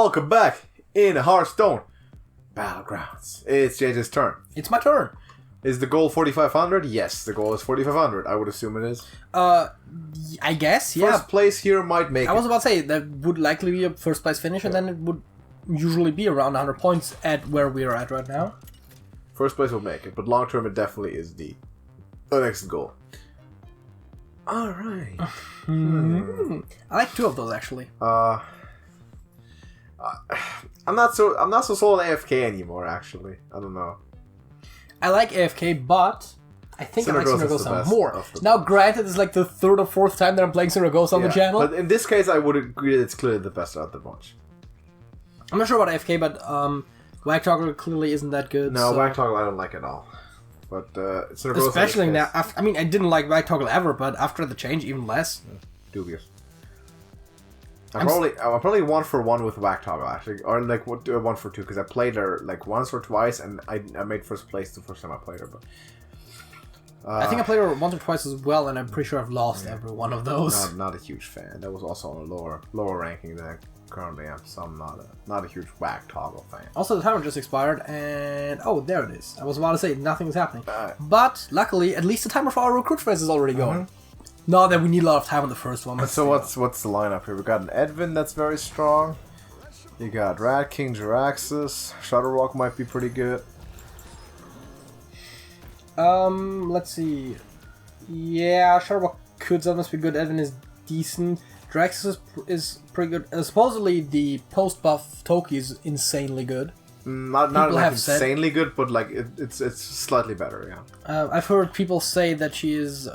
Welcome back in Hearthstone Battlegrounds. It's JJ's turn. It's my turn. Is the goal 4,500? Yes, the goal is 4,500. I would assume it is. I guess, yeah. First place here might make it. I was about to say, that would likely be a first place finish, and then it would usually be around 100 points at where we are at right now. First place will make it, but long term it definitely is the next goal. Alright. I like two of those, actually. I'm not so sold on AFK anymore, actually. I don't know. I like AFK, but I think I like Sindragosa more. Now, granted, it's like the third or fourth time that I'm playing Sindragosa on the channel. But in this case, I would agree that it's clearly the best out of the bunch. I'm not sure about AFK, but Whack Toggle clearly isn't that good. No, Whack Toggle I don't like at all. But Sindragosa, especially now, I mean, I didn't like Whack Toggle ever, but after the change, even less. Dubious. I'm probably 1 for 1 with Whack Toggle, actually, or like 1 for 2, because I played her like once or twice, and I made first place the first time I played her. But I think I played her once or twice as well, and I'm pretty sure I've lost every one of those. Not a huge fan. That was also on a lower ranking than I currently am, so I'm not a huge Whack Toggle fan. Also, the timer just expired, and oh, there it is. I was about to say nothing is happening, but luckily, at least the timer for our recruit phase is already going. Not that we need a lot of time on the first one. So what's the lineup here? We got an Edwin that's very strong. You got Rat King, Jiraxis. Shutterwalk might be pretty good. Let's see. Yeah, Shutterwalk could sometimes be good. Edwin is decent. Jiraxis is pretty good. Supposedly the post buff Toki is insanely good. Not like insanely good, but like it's slightly better, yeah. I've heard people say that she is,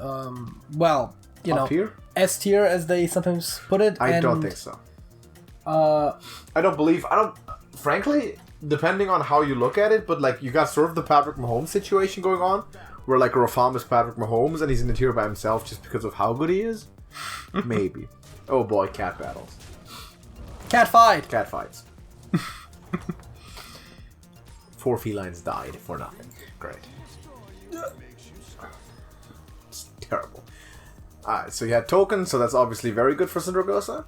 well, you know, S tier as they sometimes put it. I don't think so. I don't. Frankly, depending on how you look at it, but like you got sort of the Patrick Mahomes situation going on, where like Rafam is Patrick Mahomes and he's in the tier by himself just because of how good he is. Maybe. Oh boy, cat battles. Cat fight. Cat fights. 4 felines died for nothing. Great. It's terrible. Alright, so you had tokens, so that's obviously very good for Sindragosa.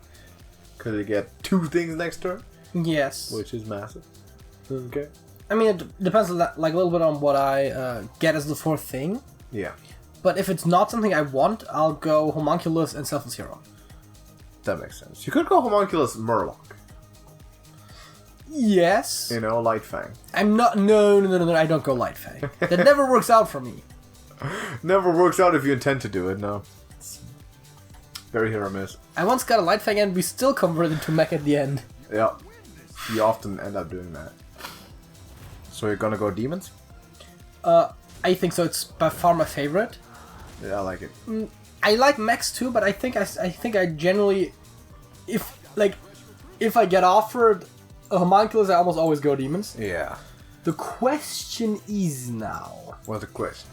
Because you get 2 things next turn. Yes. Which is massive. Okay. I mean, it depends like a little bit on what I get as the 4th thing. Yeah. But if it's not something I want, I'll go Homunculus and Selfless Hero. That makes sense. You could go Homunculus Murloc. Yes. You know, LIGHTFANG. I'm not. No, I don't go LIGHTFANG. That never works out for me. Never works out if you intend to do it, no. It's very hit or miss. I once got a LIGHTFANG and we still converted to mech at the end. Yeah. You often end up doing that. So you're gonna go demons? I think so. It's by far my favorite. Yeah, I like it. I like mechs too, but I think I generally, if I get offered a homunculus, I almost always go demons. Yeah. The question is now... What's the question?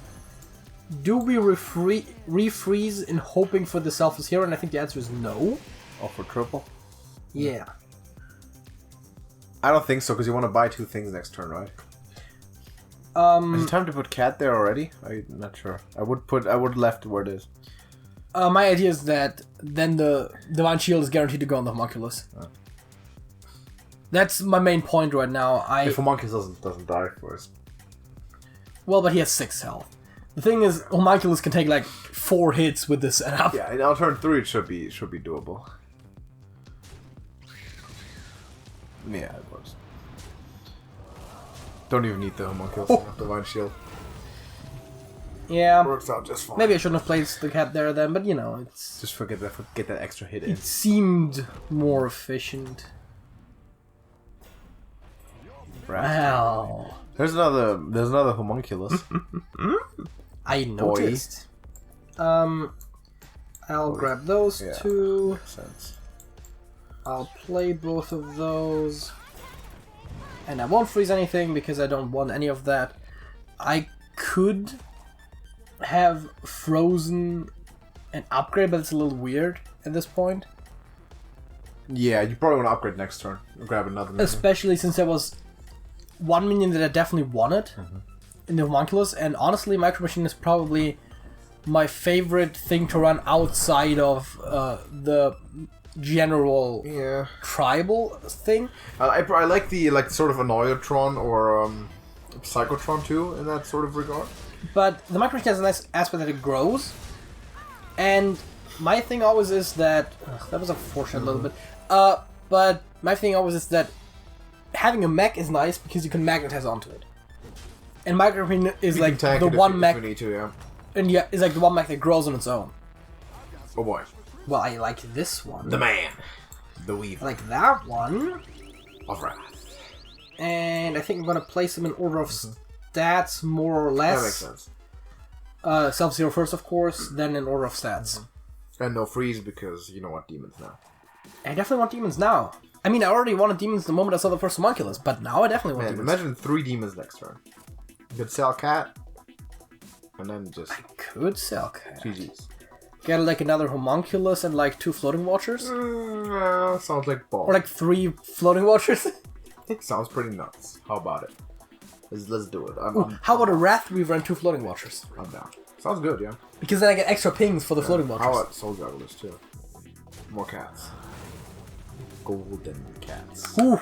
Do we refreeze in hoping for the Selfless Hero? And I think the answer is no. Oh, for triple? Yeah. I don't think so, because you want to buy 2 things next turn, right? Is it time to put cat there already? I'm not sure. I would left where it is. My idea is that then the Divine Shield is guaranteed to go on the homunculus. Oh. That's my main point right now. If Homunculus doesn't die first. Well, but he has 6 health. The thing is, Homunculus can take like 4 hits with this setup. Yeah, and on turn 3 it should be doable. Yeah, it works. Don't even need the Homunculus. Divine Shield. Yeah. It works out just fine. Maybe I shouldn't have placed the cat there then, but you know, it's... Just forget that extra hit in. It seemed more efficient. Wow. There's another homunculus. I noticed. I'll grab those 2. Makes sense. I'll play both of those. And I won't freeze anything because I don't want any of that. I could have frozen an upgrade, but it's a little weird at this point. Yeah, you probably want to upgrade next turn. Grab another minion. Especially since there was 1 minion that I definitely wanted in the homunculus, and honestly, Micro Machine is probably my favorite thing to run outside of the general tribal thing. I like the sort of Annoyotron or Psychotron too in that sort of regard. But the micro machine has a nice aspect that it grows, and my thing always is that that was unfortunate a little bit. But my thing always is that having a mech is nice because you can magnetize onto it, and micro machine is like the one mech. And yeah, it's like the one mech that grows on its own. Oh boy. Well, I like this one. The man. The weaver. I like that one. Of Wrath. And I think I'm gonna place them in order of stats, more or less. That makes sense. Self-Zero first, of course, then in order of stats. And no freeze because you don't want demons now. I definitely want demons now. I mean, I already wanted demons the moment I saw the first homunculus, but now I definitely want demons. Imagine 3 demons next turn. You could sell cat, and then just... I could sell cat. GG's. Get like another homunculus and like 2 floating watchers? Sounds like balls. Or like 3 floating watchers? Sounds pretty nuts. How about it? Let's do it. How about a Wrath Weaver and 2 floating watchers? I'm down. Sounds good, yeah. Because then I get extra pings for the floating watchers. How about Soul Jugglers too? More cats. Golden cats. Ooh,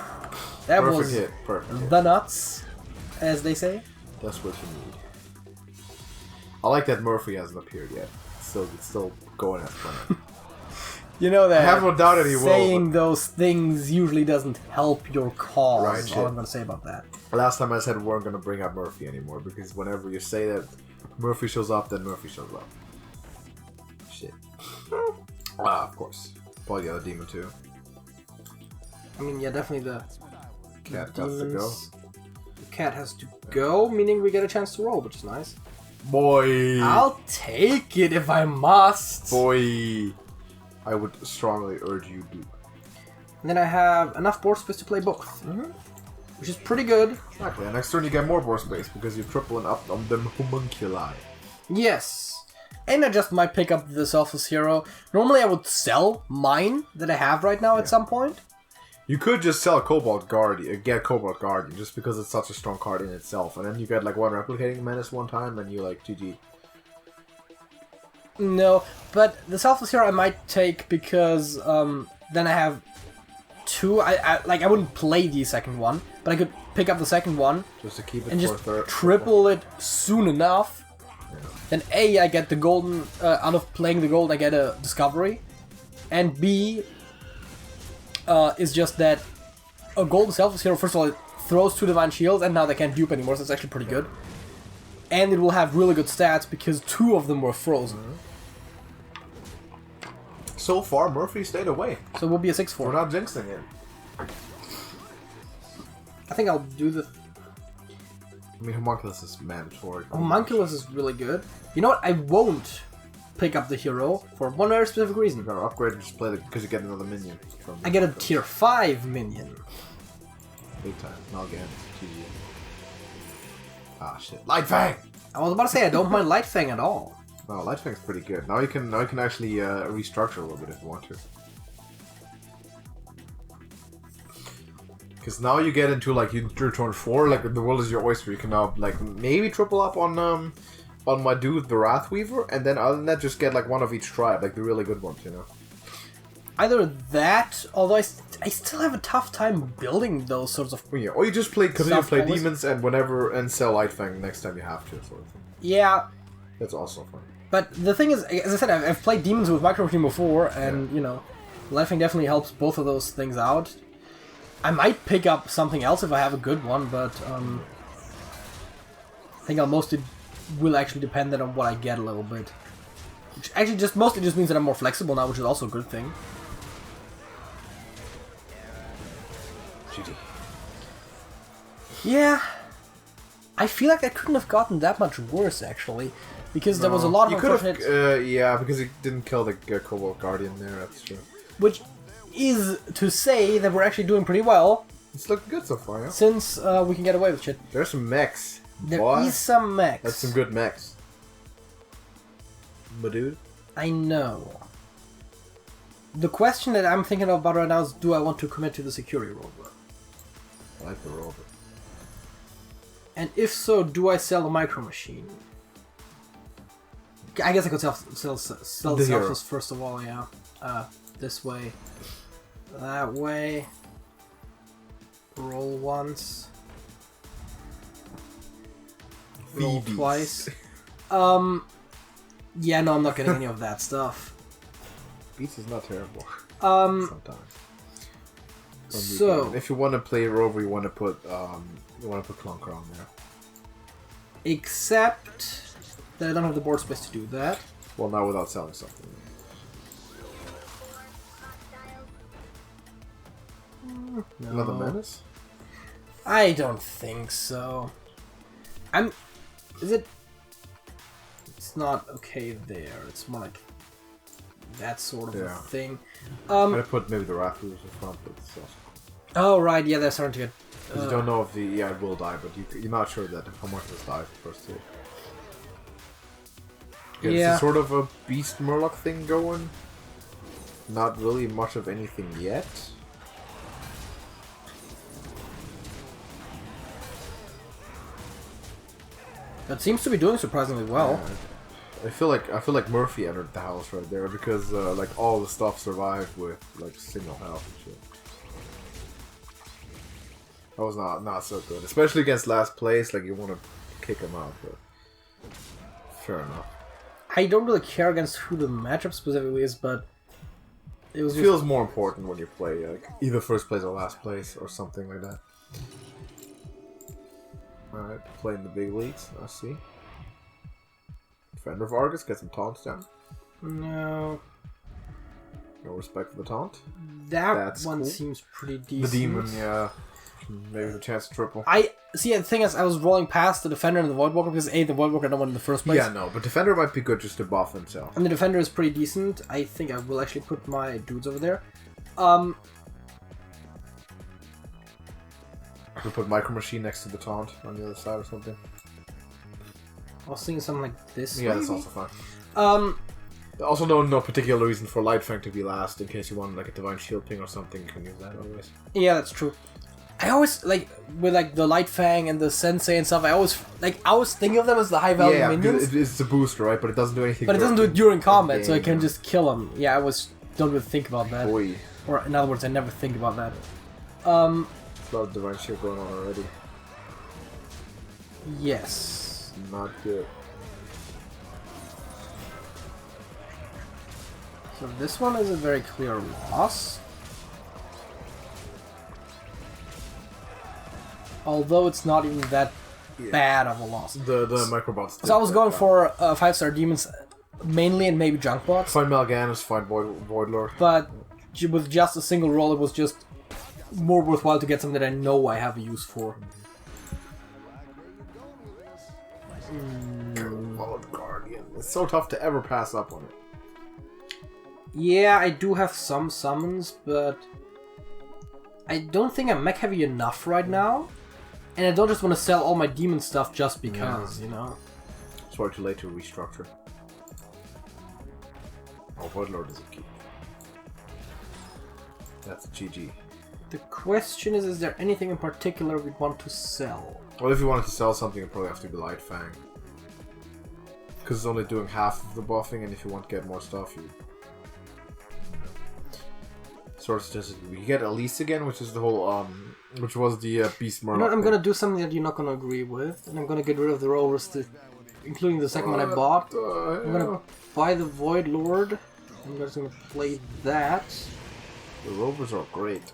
that Perfect was hit. Perfect hit. the nuts, as they say. That's what you need. I like that Murphy hasn't appeared yet. So it's still going as planned. You know that I have no doubt that he will. Saying those things usually doesn't help your cause. Right, That's all I'm going to say about that. Last time I said we weren't going to bring up Murphy anymore because whenever you say that Murphy shows up, then Murphy shows up. Shit. Of course. Probably the other demon too. I mean, yeah, definitely the cat has to go. The cat has to go, meaning we get a chance to roll, which is nice. Boy! I'll take it if I must. Boy! I would strongly urge you to. And then I have enough board space to play both. Which is pretty good. Exactly. And next turn you get more board space because you're tripling up on them homunculi. Yes. And I just might pick up the Selfless Hero. Normally I would sell mine that I have right now at some point. You could just sell Cobalt Guardian, get Cobalt Guardian, just because it's such a strong card in itself. And then you get like 1 Replicating Menace one time and you like GG. No, but the Selfless Hero I might take because then I have 2. I wouldn't play the second one, but I could pick up the second one just to keep it and for just third. triple it soon enough. Yeah. Then A, I get the golden, out of playing the gold I get a discovery, and B is just that a golden Selfless Hero, first of all, it throws 2 Divine Shields and now they can't dupe anymore, so it's actually pretty good. And it will have really good stats because 2 of them were frozen. So far, Murphy stayed away. So it will be a 6-4. We're not jinxing it. I think I'll do the... I mean, Homunculus is mandatory. Homunculus is really good. You know what? I won't pick up the hero for one very specific reason. You gotta upgrade and just play it because you get another minion. I get a tier 5 minion. Big time. Now again, GG. Ah, shit. LIGHTFANG! I was about to say I don't mind LIGHTFANG at all. No, LIGHTFANG's pretty good. Now you can actually restructure a little bit if you want to. Because now you get into like your turn 4, like the world is your oyster. You can now like maybe triple up on my dude the Wrathweaver, and then other than that just get like 1 of each tribe, like the really good ones, you know. Either that, although I still have a tough time building those sorts of. Oh, yeah, or you just continue to play always... demons and sell LIGHTFANG next time you have to, sort of thing. Yeah. That's also fun. But the thing is, as I said, I've played demons with Micro Machine before, and you know, LIGHTFANG definitely helps both of those things out. I might pick up something else if I have a good one, but I think I'll mostly will actually depend on what I get a little bit. Which actually mostly means that I'm more flexible now, which is also a good thing. GG. Yeah, I feel like I couldn't have gotten that much worse actually, because there was a lot of unfortunate. Yeah, because he didn't kill the Cobalt Guardian there. That's true. Which is to say that we're actually doing pretty well. It's looking good so far, yeah. Since we can get away with shit. There's some mechs. There is some mechs. That's some good mechs. My dude. I know. The question that I'm thinking about right now is, do I want to commit to the security rover? I like the rover. And if so, do I sell the Micro Machine? I guess I could sell the Selfless first of all, yeah. this way, that way. Roll once. Roll Phoebes. twice. Yeah, no, I'm not getting any of that stuff. Beats is not terrible. So Sometimes. If you want to play Rover, you want to put Clunker on there. Except that I don't have the board space to do that. Well, not without selling something. No. Another menace? I don't think so. Is it? It's not okay there. It's more like that sort of a thing. I'm gonna put maybe the Rafters in front, but it's also... Oh right, yeah, they're starting to get. You don't know if it will die, but you're not sure that how much this dies first too. Yeah. It's sort of a Beast Murloc thing going. Not really much of anything yet. That seems to be doing surprisingly well. I feel like Murphy entered the house right there because like all the stuff survived with like single health and shit. That was not so good, especially against last place. Like you want to kick him out, but fair enough. I don't really care against who the matchup specifically is, but it was. It feels more important when you play like either first place or last place or something like that. Alright, playing the big leagues. I see. Defender of Argus, get some taunts down. No. No respect for the taunt. That's one cool. Seems pretty decent. The demon, yeah. Maybe the chance to triple. See, the thing is, I was rolling past the Defender and the Voidwalker because the Voidwalker don't want in the first place. Yeah, no, but Defender might be good just to buff himself. And the Defender is pretty decent. I think I will actually put my dudes over there. We put Micro Machine next to the taunt on the other side or something. I was thinking something like this. Yeah, maybe? that's also fine. Also, no particular reason for Lightfang to be last in case you want like a Divine Shield ping or something. You can use that always. Yeah, that's true. I always like with like the Lightfang and the Sensei and stuff. I always think of them as the high value minions. It's a booster, right? But it doesn't do anything. But it doesn't do it during combat, so I can just kill them. Yeah, I always don't really think about that. Boy. Or in other words, I never think about that. A lot of Divine Shield going on already. Yes. Not good. So this one is a very clear loss. Although it's not even that bad of a loss. The microbots. So I was going for 5-star demons mainly and maybe junk bots. Find Mal'Ganis, find Void Lord. But with just a single roll, it was just more worthwhile to get something that I know I have a use for. Guardian. It's so tough to ever pass up on it. Yeah, I do have some summons, but I don't think I'm mech heavy enough right now. And I don't just want to sell all my demon stuff just because, you know. It's far too late to restructure. Oh, Void Lord is a keep. That's GG. The question is there anything in particular we'd want to sell? Well, if you wanted to sell something, it'd probably have to be Lightfang. Because it's only doing half of the buffing, and if you want to get more stuff, you... Source does we get Elise again, which is the whole, which was the Beast Murloc. You know, I'm gonna do something that you're not gonna agree with, and I'm gonna get rid of the rovers, including the second one I bought. I'm gonna buy the Void Lord. I'm just gonna play that. The rovers are great.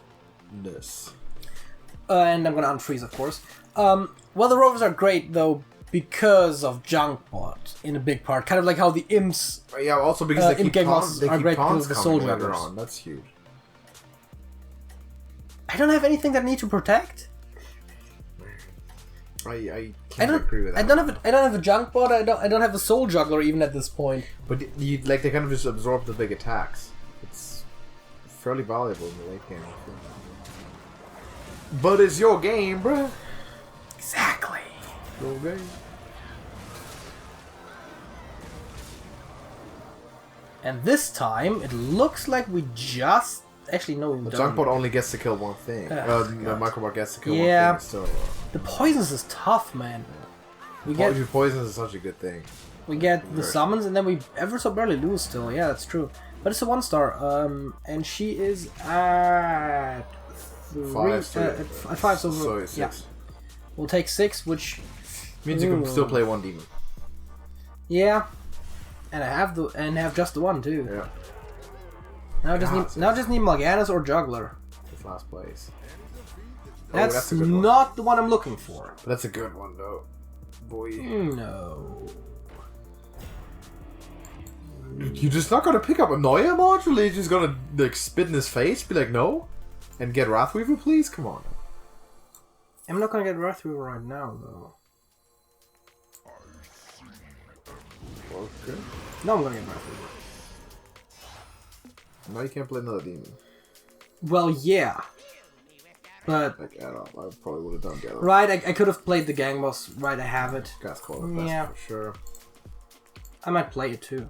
And I'm gonna unfreeze, of course. Well, the rovers are great though because of Junkbot in a big part, kind of like how the imps. Yeah, also because they keep taunts because of the soul later on. That's huge. I don't have anything that I need to protect. I can't agree with that. I don't have a junk bot. I don't have a soul juggler even at this point. But you like they kind of just absorb the big attacks. It's fairly valuable in the late game. I feel. But it's your game, bruh. Exactly. Your game. And this time it looks like we just. Actually, no, we don't. The Junkbot only gets to kill one thing. The Microbot gets to kill one thing. So, the poisons is tough, man. We poisons is such a good thing. We get the summons, and then we ever so barely lose still. Yeah, that's true. But it's a 1-star, and she is at 5. 5, so it's 6. Yeah. We'll take 6, which means you can still play 1 demon. Yeah, and I have just the 1 too. Yeah. Now I just need Morganas or Juggler. It's last place. That's not the one I'm looking for. But that's a good one though, boy. No. You're just not gonna pick up a Noya module? You're just gonna like spit in his face, be like no, and get Wrathweaver, please? Come on. I'm not gonna get Wrathweaver right now though. Okay. No, I'm gonna get Wrathweaver. Now you can't play another demon. Well, yeah. But... Like, at all. I probably would have done the other. Right, I could have played the Gang Boss. Right, I have it. Gas Caller, yeah. for sure. I might play it too.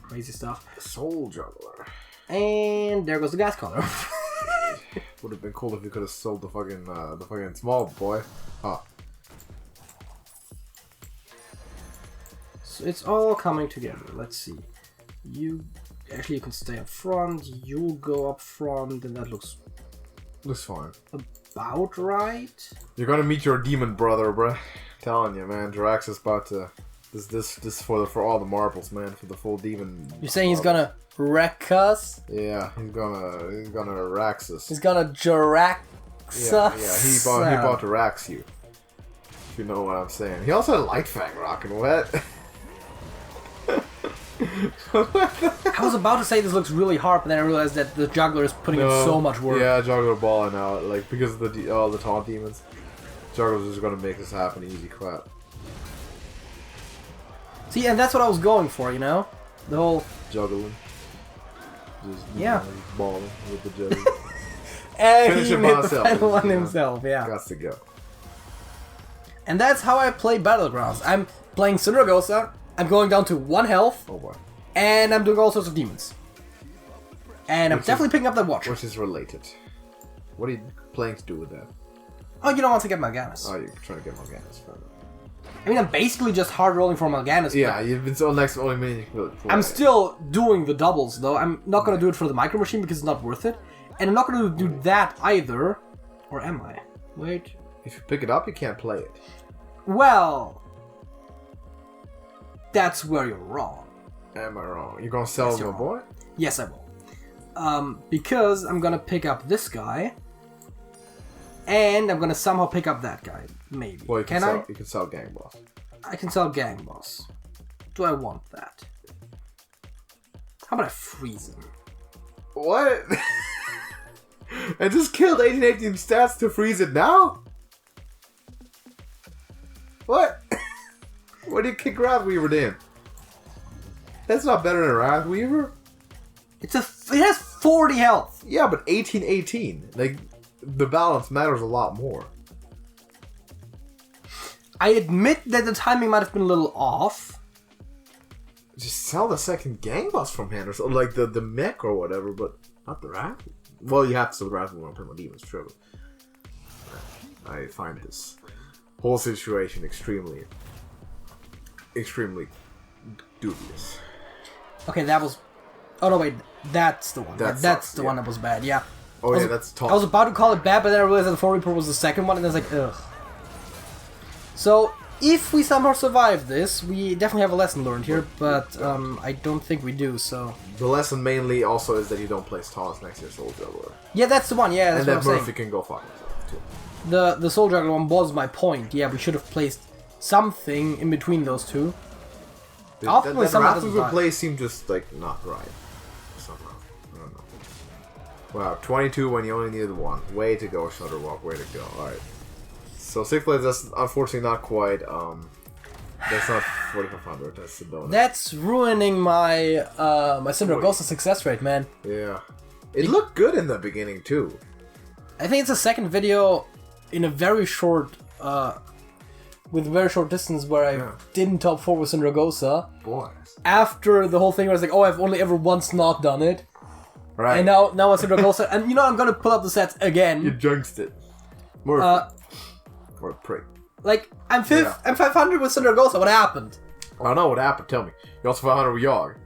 Crazy stuff. Soul Juggler. And there goes the Gas Caller. Would have been cool if you could have sold the fucking small boy. Huh. So it's all coming together. Let's see. You can stay up front. You'll go up front, and that looks fine. About right. You're gonna meet your demon brother, bruh. Telling you, man. Drax is about to. This for all the marbles, man. For the full demon. You're saying he's gonna wreck us? Yeah, he's gonna rax us. He's gonna Jarax us. Yeah. He about to rax you. If you know what I'm saying. He also had LIGHTFANG rocking. What? I was about to say this looks really hard, but then I realized that the Juggler is putting in so much work. Yeah, Juggler balling out, like because of all the taunt demons. Juggler's just gonna make this happen easy crap. See, and that's what I was going for, you know, the whole juggling. Just balling with the juggle. And he hit the final one himself. Yeah. Got to go. And that's how I play Battlegrounds. I'm playing Sindragosa. I'm going down to 1 health. Oh boy. And I'm doing all sorts of demons. And I'm definitely picking up that Watcher. Which is related. What are you planning to do with that? Oh, you don't want to get Morganas. Oh, you're trying to get Morganas. I mean, I'm basically just hard rolling for Morganas. Yeah, you've been so next only minute you can I'm still doing the doubles, though. I'm not going to do it for the Micro Machine because it's not worth it. And I'm not going to do that either. Or am I? Wait. If you pick it up, you can't play it. Well... That's where you're wrong. Am I wrong? You're gonna sell my boy? Yes, I will. Because I'm gonna pick up this guy, and I'm gonna somehow pick up that guy. Maybe. Well, you can sell Gang Boss. I can sell Gang Boss. Do I want that? How about I freeze him? What? I just killed 1818 stats to freeze it now? What? What do you kick Wrathweaver in? That's not better than Wrathweaver. It has 40 health. Yeah, but 1818. Like, the balance matters a lot more. I admit that the timing might have been a little off. Just sell the second Gang Boss from hand or something, like the mech or whatever, but not the Wrath. Well, you have to sell the Wrathweaver on Primal Demons, true. I find this whole situation extremely dubious. Okay, that was... Oh no, wait. That's the one. That's the one that was bad, yeah. Oh yeah, that's top. I was about to call it bad, but then I realized that the 4 Reaper was the second one, and I was like, ugh. So, if we somehow survive this, we definitely have a lesson learned here, but I don't think we do, so... The lesson mainly also is that you don't place Taunts next to your Soul Juggler. Yeah, that's the one, yeah, that's what I'm saying. And that Murphy can go fuck himself, too. The Soul Juggler one was my point. Yeah, we should have placed something in between those two. Ultimately, that Wrathweaver play seemed just, like, not right. Somehow. I don't know. Wow, 22 when you only needed 1. Way to go, Shutterwalk. Way to go. Alright. So, 6th place, that's unfortunately not quite, that's not 4,500. That's the donut. That's ruining my, my Sindragosa success rate, man. Yeah. It looked good in the beginning, too. I think it's the second video in a very short, with very short distance where I didn't top 4 with Sindragosa. Boy. After the whole thing where I was like, oh, I've only ever once not done it. Right. And now with Sindragosa, and you know, I'm gonna pull up the sets again. You jinxed it. More what a prick. Like, I'm 500 with Sindragosa, what happened? I don't know what happened, tell me. You're also 500 with Yogg.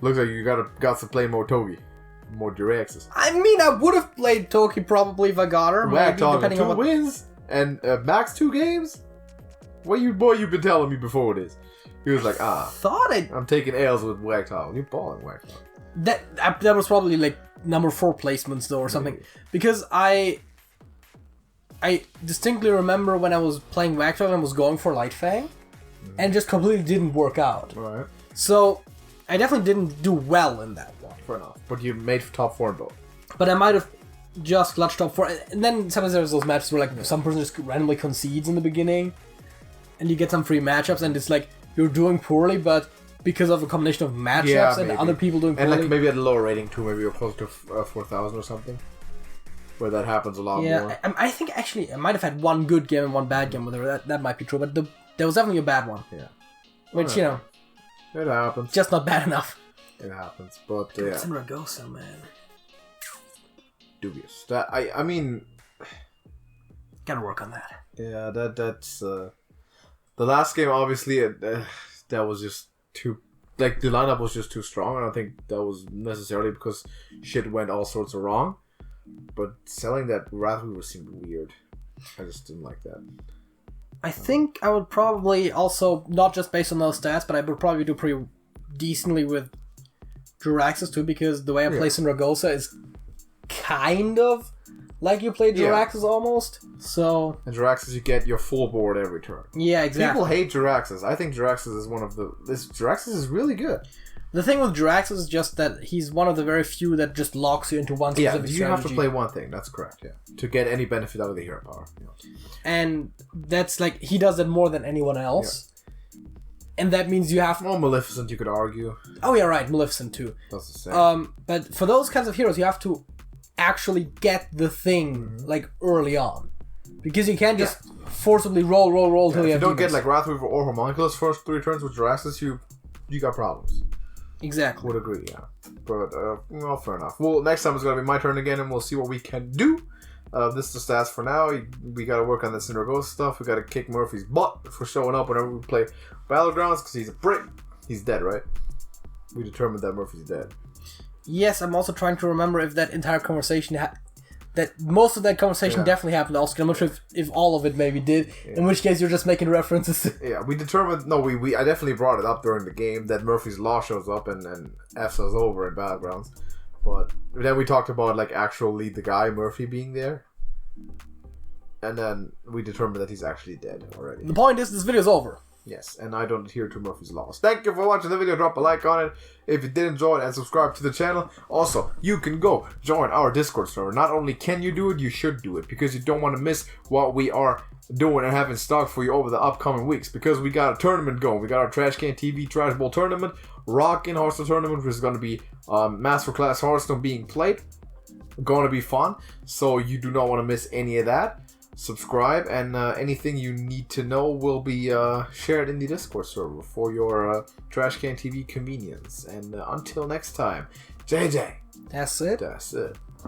Looks like you got to play more Togi. More Jiraxes. I mean, I would have played Toki probably if I got her. Whack talking 2 wins and max 2 games? What you've been telling me before this? He was like, I'm taking L's with Whack Talk. You're balling Whack Talk. That was probably like number 4 placements though or something. Maybe. Because I distinctly remember when I was playing Whack Talk and was going for LIGHTFANG and it just completely didn't work out. Right. So I definitely didn't do well in that one. Fair enough. But you made top 4 in both. But I might have just clutched top 4. And then sometimes there's those matches where like some person just randomly concedes in the beginning. And you get some free matchups and it's like you're doing poorly, but because of a combination of matchups and other people doing poorly. And like maybe at a lower rating too, maybe you're close to 4,000 or something. Where that happens a lot more. Yeah, I think actually I might have had one good game and one bad game with her. That might be true, but there was definitely a bad one. Yeah. Which, you know. It happens. Just not bad enough. It happens, but yeah. Sindragosa, man. Dubious. I mean, gotta work on that. Yeah, that's the last game. Obviously, that was just too like the lineup was just too strong. I don't think that was necessarily because shit went all sorts of wrong. But selling that Wrathweaver seemed weird. I just didn't like that. I think I would probably also, not just based on those stats, but I would probably do pretty decently with Jiraxes too, because the way I play Sindragosa is kind of like you play Jiraxes almost. So and Jiraxes, you get your full board every turn. Yeah, exactly. People hate Jiraxes. I think Jiraxes is one of the... Jiraxes is really good. The thing with Jiraxes is just that he's one of the very few that just locks you into one specific strategy. Yeah, you have to play one thing. That's correct, yeah. To get any benefit out of the hero power. Yeah. And that's like, he does that more than anyone else. Yeah. And that means you have... Well, Maleficent, you could argue. Oh, yeah, right. Maleficent, too. That's the same. But for those kinds of heroes, you have to actually get the thing, like, early on. Because you can't just forcibly roll till you have If you don't demons. get, like, Wrathweaver or Homunculus first 3 turns with Jiraxes, you got problems. Exactly. Would agree, yeah. But, well, fair enough. Well, next time it's going to be my turn again, and we'll see what we can do. This is the stats for now. We got to work on the Sindragosa stuff. We got to kick Murphy's butt for showing up whenever we play Battlegrounds, because he's a prick. He's dead, right? We determined that Murphy's dead. Yes, I'm also trying to remember if that entire conversation that most of that conversation definitely happened to Oscar. I'm not sure if all of it maybe did. Yeah. In which case, you're just making references. Yeah, we determined... No, I definitely brought it up during the game that Murphy's Law shows up and F's us over in Battlegrounds. But then we talked about, like, actually the guy, Murphy, being there. And then we determined that he's actually dead already. The point is, this video's over. Yes, and I don't adhere to Murphy's Laws. Thank you for watching the video. Drop a like on it if you did enjoy it and subscribe to the channel. Also, you can go join our Discord server. Not only can you do it, you should do it, because you don't want to miss what we are doing and having stock for you over the upcoming weeks, because we got a tournament going. We got our TrashcanTV Trash Bowl tournament, Rockin' Hearthstone tournament, which is going to be Masterclass Hearthstone being played. Going to be fun, so you do not want to miss any of that. Subscribe, and anything you need to know will be shared in the Discord server for your TrashcanTV convenience. And until next time, JJ. That's it. That's it.